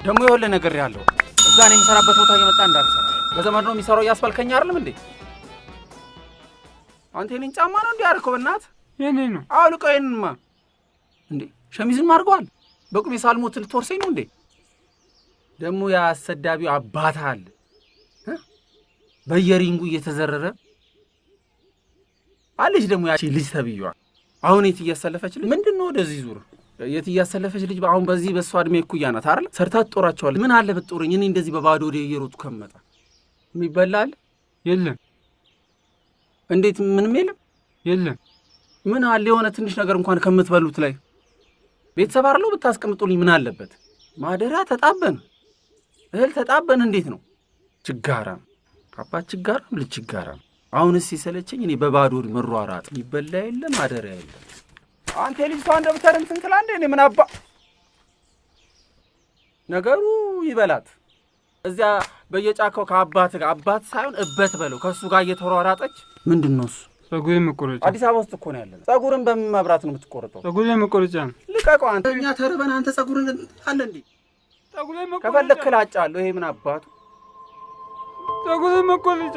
ደሞ ይኸውልህ ነገር ያለው እዛ ነው የሚሰራበት ቦታ እየመጣ እንዳትሰራ። በዘመድ ነው የሚሰራው እያስፈልከኝ አይደለም እንዴ? አንተ የኔን ጫማ ነው እንዴ ያደረከው? በእናትህ የኔ ነው። አውልቀው ይሄንማ እንዴ ሸሚዝም አድርገዋል። በቁሜ ሳልሞት ልትወርሰኝ ነው እንዴ? ደሞ ያ አሰዳቢው አባትህ አለ በየሪንጉ እየተዘረረ አለች። ደሞ ያቺ ልጅ ተብዩዋ አሁን የት እያሰለፈች ልጅ ምንድነው ወደዚህ ዙር የት እያሰለፈች ልጅ አሁን በዚህ በሷ እድሜ እኩያ ናት አይደል? ሰርታ ትጦራቸዋለች። ምን አለ ብትጦረኝ እኔ እንደዚህ በባዶ ወደ እየሮጡ ከመጣ የሚበላል የለም። እንዴት ምንም የለም? የለም። ምን አለ የሆነ ትንሽ ነገር እንኳን ከምትበሉት ላይ ቤተሰብ አይደለው ብታስቀምጡልኝ ምን አለበት? ማደሪያ ተጣበን እህል ተጣበን እንዴት ነው? ችጋራም አባት ችጋራም ልጅ ችጋራም። አሁንስ ሲሰለቸኝ እኔ በባዶ መሯሯጥ ይበላ የለም ማደሪያ የለም። አንተ ልጅቷን ደብተር እንትን ትላ እንዴ? እኔ ምን አባ ነገሩ ይበላት እዚያ በየጫካው ከአባት ጋር አባት ሳይሆን እበት በለው ከሱ ጋር እየተሯሯጠች ምንድነው እሱ? ጸጉሬን መቆረጫ። አዲስ አበባ ውስጥ እኮ ነው ያለነው። ጸጉርን በምን መብራት ነው የምትቆርጠው? ጸጉሬን መቆረጫ ነው። ልቀቀው አንተ። እኛ ተርበን አንተ ጸጉርን አለ እንዴ? ጸጉሬን መቆረጫ ከፈለክ ላጫለሁ። ይሄ ምን አባቱ ጸጉሬን መቆረጫ